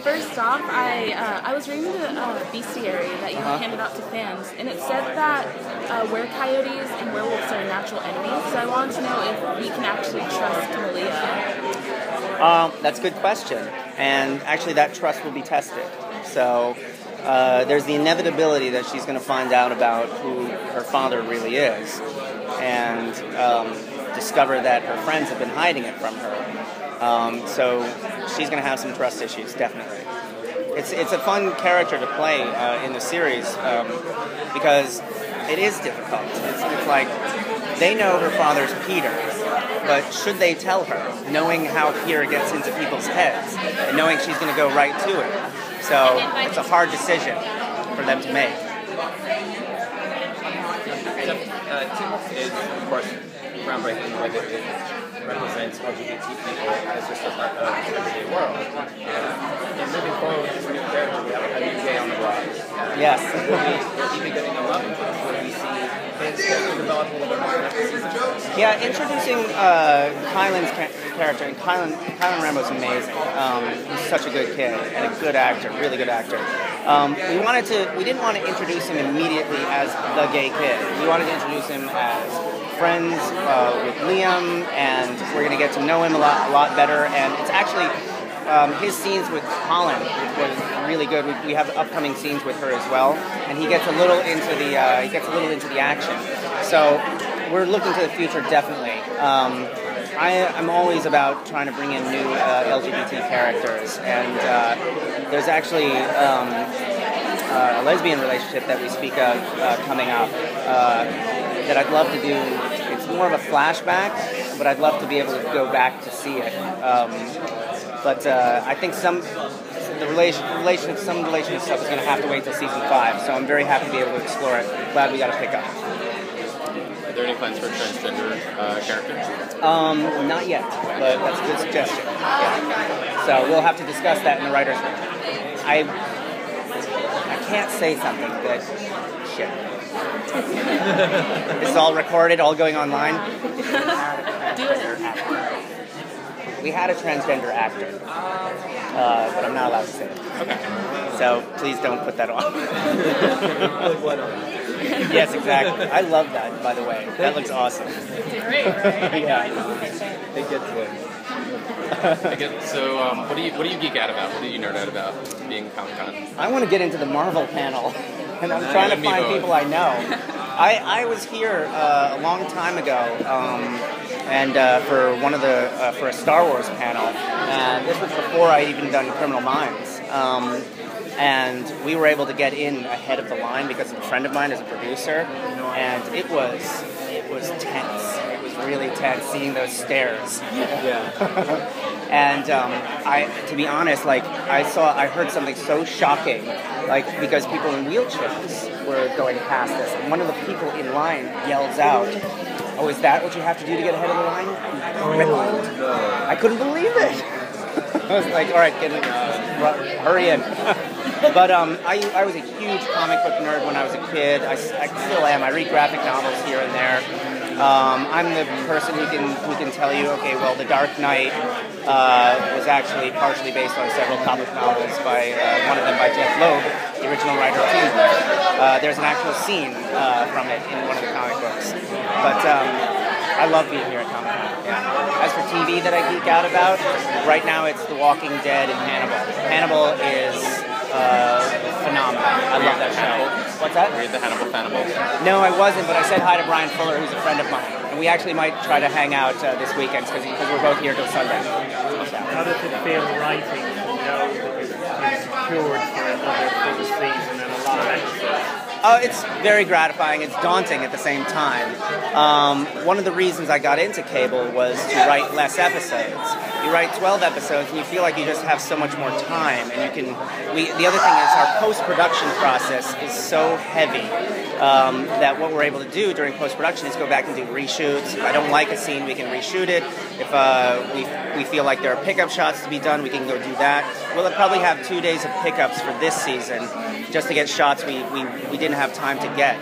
First off, I was reading the bestiary that you handed out to fans, and it said that were-coyotes and werewolves are natural enemies. So I wanted to know if we can actually trust Malia. That's a good question, and actually that trust will be tested. So there's the inevitability that she's going to find out about who her father really is, and discover that her friends have been hiding it from her. So she's going to have some trust issues, definitely. It's a fun character to play in the series because it is difficult. It's like they know her father's Peter, but should they tell her, knowing how Peter gets into people's heads and knowing she's going to go right to it? So it's a hard decision for them to make. Tim is, of course, groundbreaking in the way that it represents LGBT people as just a part of the everyday world. And moving forward with this new character, we have a new gay on the rise. Yes. Will he be getting a love interest? Will we see his character develop a little bit more next season? Yeah, introducing Kylan's character, and Kylan Rambo's amazing. He's such a good kid and a good actor, really good actor. We didn't want to introduce him immediately as the gay kid. We wanted to introduce him as friends with Liam, and we're going to get to know him a lot better. And it's actually his scenes with Colin was really good. We have upcoming scenes with her as well, and he gets a little into the action. So we're looking to the future, definitely. I'm always about trying to bring in new LGBT characters, and there's actually a lesbian relationship that we speak of coming up that I'd love to do. It's more of a flashback, but I'd love to be able to go back to see it. But I think some relationship stuff is going to have to wait till season 5. So I'm very happy to be able to explore it. Glad we got to pick up. Are there any plans for a transgender character? Not yet, but that's a good suggestion. Yeah. So we'll have to discuss that in the writers' room. I can't say something that shit. This is all recorded, all going online. Do it. We had a transgender actor, but I'm not allowed to say it. Okay. So please don't put that on. Yes, exactly. I love that, by the way. That looks awesome. Great. Yeah. It gets So, what do you geek out about? What do you nerd out about being Comic-Con? I want to get into the Marvel panel, and I'm trying to find people I know. I was here a long time ago, and for for a Star Wars panel, and this was before I'd even done Criminal Minds. And we were able to get in ahead of the line because of a friend of mine is a producer, and it was tense. It was really tense seeing those stairs. Yeah. And to be honest, I heard something so shocking, because people in wheelchairs were going past us, and one of the people in line yells out, "Oh, is that what you have to do to get ahead of the line?" I couldn't believe it. I was like, all right, hurry in. But I was a huge comic book nerd when I was a kid. I still am. I read graphic novels here and there. I'm the person who can tell you, okay, well, The Dark Knight was actually partially based on several comic novels by one of them by Jeff Loeb, the original writer of Teen Wolf. There's an actual scene from it in one of the comic books. But I love being here at Comic-Con. Yeah. As for TV that I geek out about, right now it's The Walking Dead and Hannibal. Hannibal is phenomenal. I love that show. What's that? Were you the Hannibal Fannibal? No, I wasn't, but I said hi to Brian Fuller, who's a friend of mine. And we actually might try to hang out this weekend because we're both here till Sunday. How does it feel writing, that you've secured for another full season and a lot of episodes? It's very gratifying. It's daunting at the same time. One of the reasons I got into cable was to write less episodes. You write 12 episodes and you feel like you just have so much more time. And the other thing is our post-production process is so heavy that what we're able to do during post-production is go back and do reshoots. If I don't like a scene, we can reshoot it. If we feel like there are pickup shots to be done, we can go do that. We'll probably have 2 days of pickups for this season just to get shots we didn't have time to get.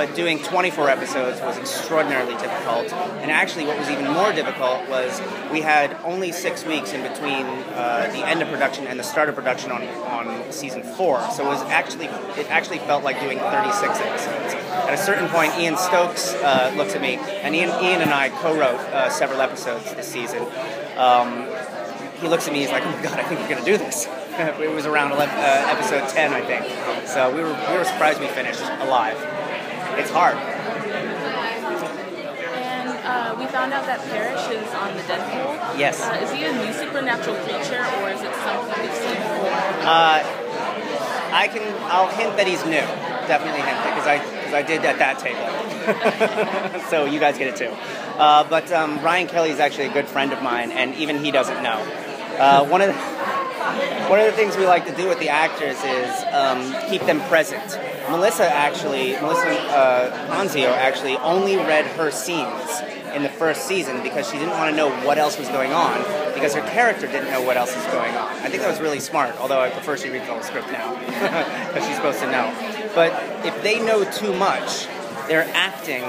but doing 24 episodes was extraordinarily difficult. And actually, what was even more difficult was we had only 6 weeks in between the end of production and the start of production on season 4. So it actually felt like doing 36 episodes. At a certain point, Ian Stokes looked at me, and Ian and I co-wrote several episodes this season. He looks at me, he's like, "Oh my God, I think we're going to do this." It was around episode 10, I think. So we were surprised we finished alive. It's hard. And we found out that Parrish is on the Deadpool. Yes. Is he a new supernatural creature, or is it something we've seen before? I'll hint that he's new. Definitely hint because I did at that table. So you guys get it too. But Ryan Kelly is actually a good friend of mine, and even he doesn't know. One of the things we like to do with the actors is keep them present. Melissa Ponzio actually only read her scenes in the first season because she didn't want to know what else was going on, because her character didn't know what else was going on. I think that was really smart, although I prefer she reads the whole script now, because she's supposed to know. But if they know too much, they're acting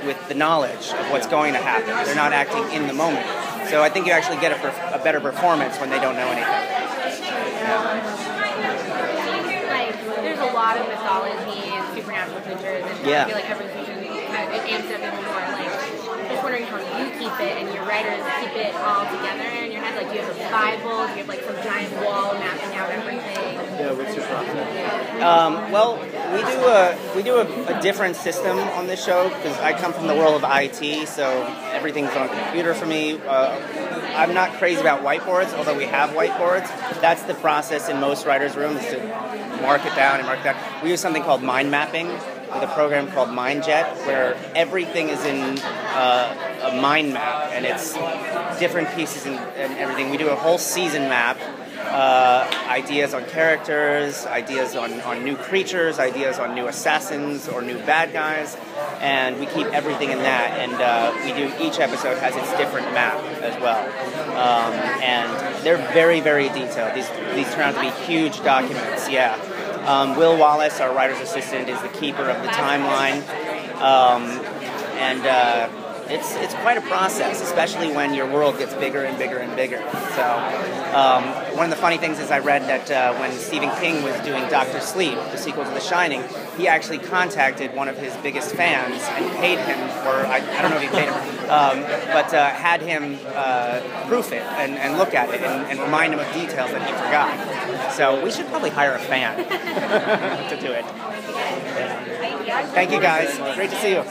with the knowledge of what's going to happen. They're not acting in the moment. So I think you actually get a better performance when they don't know anything. Like, there's a lot of mythology and supernatural creatures, and I feel like every season kind of amps up even more. Like, just wondering how you keep it and your writers keep it all together in your head. Like, do you have a Bible? Do you have like some giant wall mapping out everything? Yeah, what's your process? Well, we do a different system on this show because I come from the world of IT, so everything's on a computer for me. I'm not crazy about whiteboards, although we have whiteboards. That's the process in most writers' rooms, is to mark it down and mark that. We use something called mind mapping with a program called MindJet, where everything is in a mind map, and it's different pieces and everything. We do a whole season map. Ideas on characters, ideas on new creatures, ideas on new assassins or new bad guys, and we keep everything in that, and each episode has its different map as well. And they're very, very detailed. These turn out to be huge documents, yeah. Will Wallace, our writer's assistant, is the keeper of the timeline, it's quite a process, especially when your world gets bigger and bigger and bigger. So one of the funny things is I read that when Stephen King was doing Dr. Sleep, the sequel to The Shining, he actually contacted one of his biggest fans and paid him, or I don't know if he paid him, but had him proof it and look at it and remind him of details that he forgot. So we should probably hire a fan to do it. Thank you guys. Great to see you.